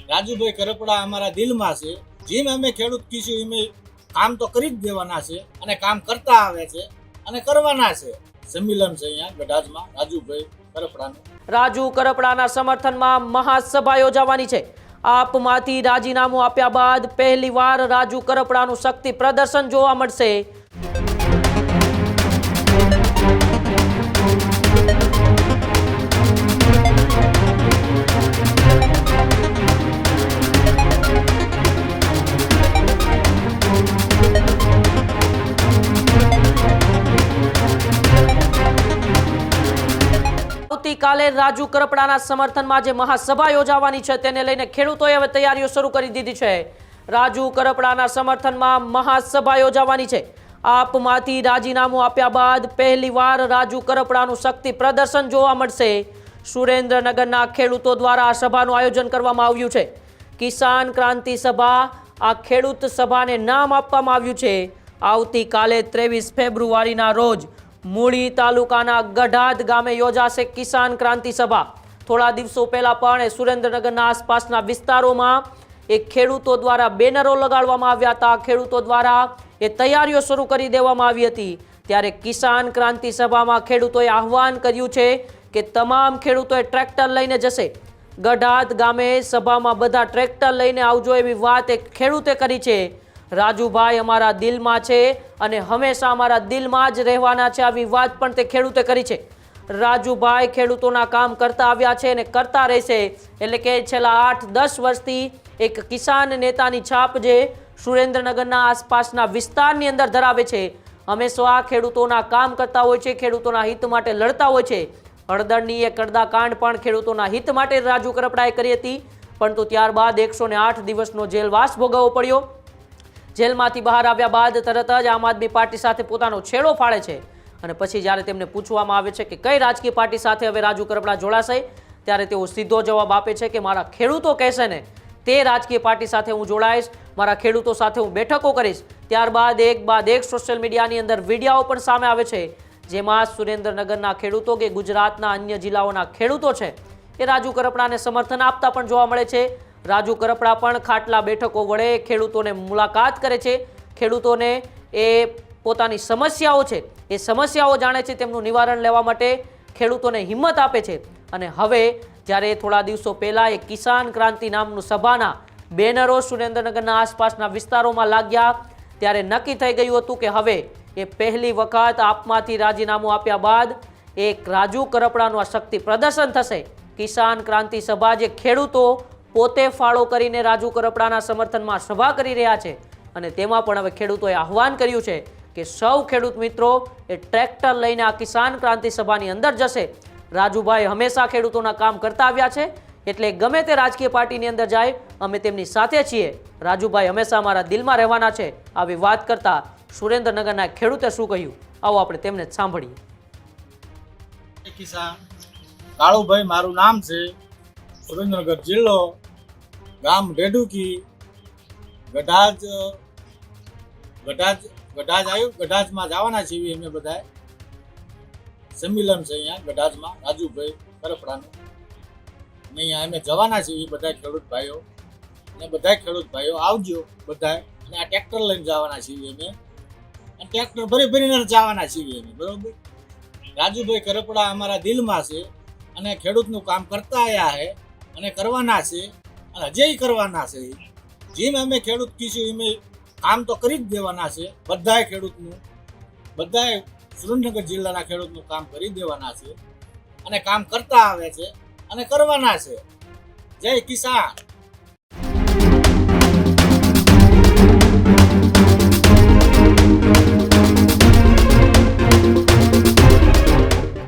રાજુભાઈ કરપડા અમારા દિલમાં છે. જેમ અમે ખેડૂત કીશું એમ કામ તો કરી જ દેવાના છે અને કામ કરતા આવે છે અને કરવાના છે. સંમેલન છે અહીંયા ગઢાજમાં રાજુભાઈ કરપડાનું. રાજુ કરપડાના સમર્થનમાં મહાસભા યોજાવાની છે. આપમાંથી રાજીનામું આપ્યા બાદ પહેલીવાર રાજુ કરપડાનું શક્તિ પ્રદર્શન જોવા મળશે. આવતીકાલે રાજુ કરપડાના સમર્થનમાં જે મહાસભા યોજાવાની છે તેને લઈને ખેડૂતોએ હવે તૈયારીઓ શરૂ કરી દીધી છે. રાજુ કરપડાના સમર્થનમાં મહાસભા યોજાવાની છે. આપમાંથી રાજીનામું આપ્યા બાદ પહેલીવાર રાજુ કરપડાનું શક્તિ પ્રદર્શન જોવા મળશે. સુરેન્દ્રનગરના ખેડૂતો દ્વારા આ સભાનું આયોજન કરવામાં આવ્યું છે. કિસાન ક્રાંતિ સભા, આ ખેડૂત સભાને નામ આપવામાં આવ્યું છે. આવતીકાલે 23 ફેબ્રુઆરીના રોજ મૂળી તાલુકાના ગઢાદ ગામે યોજાશે કિસાન ક્રાંતિ સભા. થોડા દિવસો પહેલા પણ સુરેન્દ્રનગરના આસપાસના વિસ્તારોમાં ખેડૂતો દ્વારા બેનરો લગાડવામાં આવ્યા હતા. ખેડૂતો દ્વારા એ તૈયારીઓ શરૂ કરી દેવામાં આવી હતી. ત્યારે કિસાન ક્રાંતિ સભામાં ખેડૂતોએ આહવાન કર્યું છે કે તમામ ખેડૂતોએ ટ્રેક્ટર લઈને જશે. ગઢાદ ગામે સભામાં બધા ટ્રેક્ટર લઈને આવજો એવી વાત એક ખેડૂતે કરી છે. રાજુભાઈ અમારા દિલમાં છે અને હંમેશા અમારા દિલમાં જ રહેવાના છે, આવી વાત પણ તે ખેડૂતે કરી છે. રાજુભાઈ ખેડૂતોના કામ કરતા આવ્યા છે અને કરતા રહેશે. એટલે કે છેલ્લા 8-10 વર્ષથી એક કિસાન નેતાની છાપ જે સુરેન્દ્રનગરના આસપાસના વિસ્તારની અંદર ધરાવે છે. હંમેશા ખેડૂતોના કામ કરતા હોય છે, ખેડૂતોના હિત માટે લડતા હોય છે. હળદરની એક કડદાકાંડ પણ ખેડૂતોના હિત માટે રાજુ કરપડાએ કરી હતી, પરંતુ ત્યારબાદ 108 દિવસનો જેલવાસ ભોગવવો પડ્યો. જેલમાંથી બહાર આવ્યા બાદ તરત જ આમ આદમી પાર્ટી સાથે પોતાનો છેડો ફાડે છે. અને પછી જ્યારે તેમને પૂછવામાં આવે છે કે કઈ રાજકીય પાર્ટી સાથે હવે રાજુ કરપડા જોડાશે, ત્યારે તેઓ સીધો જવાબ આપે છે કે મારા ખેડૂતો કહેશે ને તે રાજકીય પાર્ટી સાથે હું જોડાઈશ, મારા ખેડૂતો સાથે હું બેઠકો કરીશ. ત્યારબાદ એક બાદ એક સોશિયલ મીડિયાની અંદર વિડીયો પણ સામે આવે છે, જેમાં સુરેન્દ્રનગરના ખેડૂતો કે ગુજરાતના અન્ય જિલ્લાઓના ખેડૂતો છે એ રાજુ કરપડાને સમર્થન આપતા પણ જોવા મળે છે. રાજુ કરપડા પણ ખાટલા બેઠકો વડે ખેડૂતોને મુલાકાત કરે છે. ખેડૂતોને એ પોતાની સમસ્યાઓ છે એ સમસ્યાઓ જાણે છે, તેમનું નિવારણ લેવા માટે ખેડૂતોને હિંમત આપે છે. અને હવે જ્યારે થોડા દિવસો પહેલાં એ કિસાન ક્રાંતિ નામનું સભાના બેનરો સુરેન્દ્રનગરના આસપાસના વિસ્તારોમાં લાગ્યા, ત્યારે નક્કી થઈ ગયું હતું કે હવે એ પહેલી વખત આપમાંથી રાજીનામું આપ્યા બાદ એક રાજુ કરપડાનું આ શક્તિ પ્રદર્શન થશે. કિસાન ક્રાંતિ સભા જે ખેડૂતો પોતે ફાળો કરીને રાજુ કરપડાના સમર્થનમાં સભા કરી રહ્યા છે, અને તેમાં પણ હવે ખેડૂતોએ આહવાન કર્યું છે કે સૌ ખેડૂત મિત્રો એ ટ્રેક્ટર લઈને આ કિસાન ક્રાંતિ સભાની અંદર જશે. રાજુભાઈ હંમેશા ખેડૂતોના કામ કરતા આવ્યા છે, એટલે ગમે તે રાજકીય પાર્ટીની અંદર જાય અમે તેમની સાથે છીએ. રાજુભાઈ હંમેશા અમારા દિલમાં રહેવાના છે, આવી વાત કરતા સુરેન્દ્રનગરના ખેડૂતે શું કહ્યું, આવો આપણે તેમને જ સાંભળીએ. કિસાન કાળુભાઈ મારું નામ છે, સુરેન્દ્રનગર જિલ્લો, ગામ ડેડુકી, ગઢાજમાં જવાના છીએ અમે બધા. સંમેલન છે અહીંયા ગઢાજમાં રાજુભાઈ કરપડાનું. અહીંયા અમે જવાના છીએ બધા ખેડૂત ભાઈઓ, અને બધા ખેડૂત ભાઈઓ આવજો બધા. અને આ ટ્રેક્ટર લઈને જવાના છીએ અમે, અને ટ્રેક્ટર ભરીને જવાના છીએ અમે, બરોબર. રાજુભાઈ કરપડા અમારા દિલમાં છે અને ખેડૂતનું કામ કરતા આવ્યા છે અને કરવાના છે અને હજે કરવાના છે. જેમ અમે ખેડૂત કીશું એમ કામ તો કરી જ દેવાના છે. બધાય ખેડૂતનું, બધાય સુરેન્દ્રનગર જિલ્લાના ખેડૂતનું કામ કરી દેવાના છે અને કામ કરતા આવે છે અને કરવાના છે. જય કિસાન.